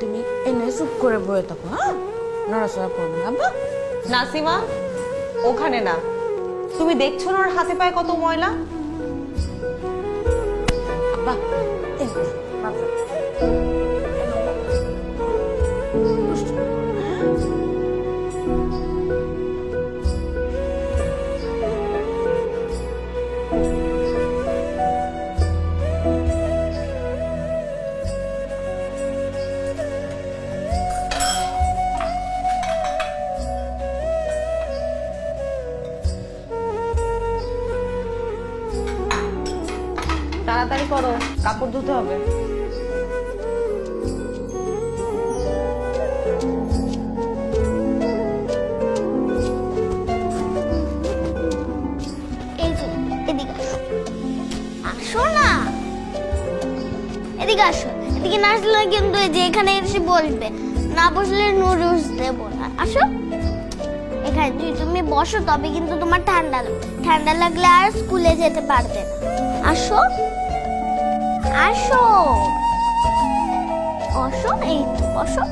তুমি এনে চুপ করে বয়ে থাকো, হ্যাঁ? নড়াচড়া করবে না আব্বা। নাসিমা, ওখানে না। তুমি দেখছো না ওর হাতে পায়ে কত ময়লা? আব্বা এই নে, বাবা। তাড়াতাড়ি করো, কাপড় ধুতে হবে। এই যে এদিকে আসো, আসো না, এদিকে আসো। এদিকে না আসলে কিন্তু এই যে এখানে এসে বসবে, না বসলে নুডলস দেবো না। আসো এখানে, তুমি বসো, তবে কিন্তু তোমার ঠান্ডা লাগবে। ঠান্ডা লাগলে আর স্কুলে যেতে পারবে না। আসো আসো, বসো, এই তো বসো।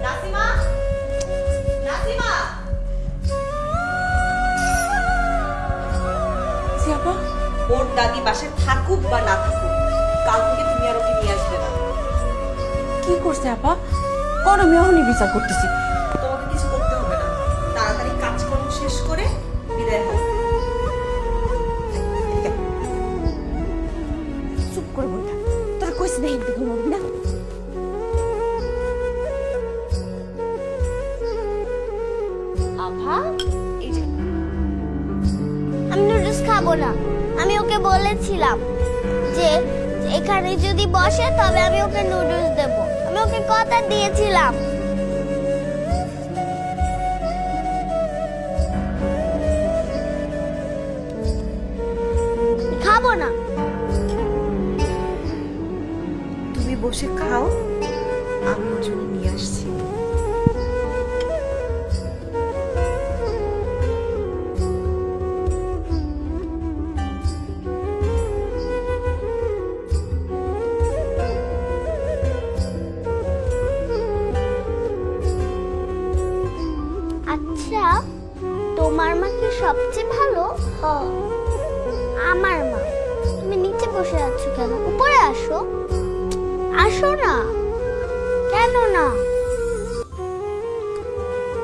নাসিমা, নাসিমা। জি আপা। ওর দাদি বাসায় থাকুক বা না থাকুক, কাল থেকে তুমি আর ওকে নিয়ে আসবে না। কি করছে আপা? কোন আমি এখনই বিচার করতেছি। তোমাকে কিছু করতে হবে না, তাড়াতাড়ি কাজকর্ম শেষ করে বিদায় হও। চুপ করে বই থাক, তোর কইছি না হিন্দি ঘুমাবি না। আভা, এই যে আমি নুডলস খাবো না। আমি ওকে বলেছিলাম যে এখানে যদি বসে তবে আমি ওকে নুডলস দেব। আমি ওকে কথা দিয়েছিলাম। খাবো না। তুমি বসে খাও, আমি ওর জন্য নিয়ে আসছি। আচ্ছা, তোমার মা কি সবচেয়ে ভালো? আমার মা। তুমি নিচে বসে আছো কেন? উপরে আসো, আসো না। কেন না?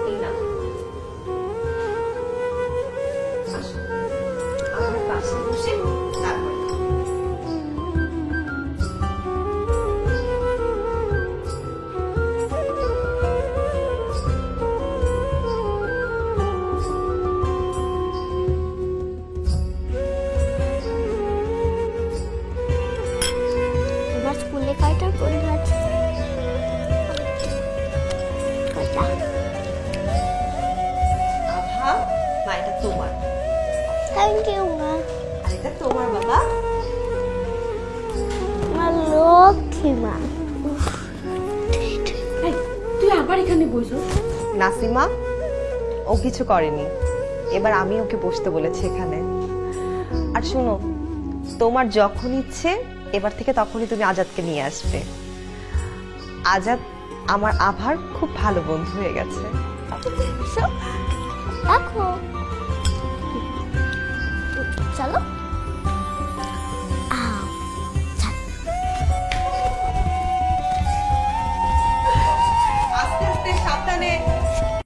এই না, আসো, আমার পাশে বসে তারপর তোমার স্কুলে কয়টা পরীক্ষা আছে? কয়টা? আভা, মা এটা তোমার, থ্যাংক ইউ মা। আর এটা তোমার বাবা। আমার লক্ষ্মী মা। এই, তুই আবার এখানে বইছো? নাসিমা, ও কিছু করেনি, এবার আমি ওকে বসতে বলেছি এখানে। আর শোনো, তোমার যখন ইচ্ছে এবার থেকে তখনই তুমি আজাদকে নিয়ে আসবে। আজাদ আমার আভার খুব ভালো বন্ধু হয়ে গেছে। দেখো, চলো।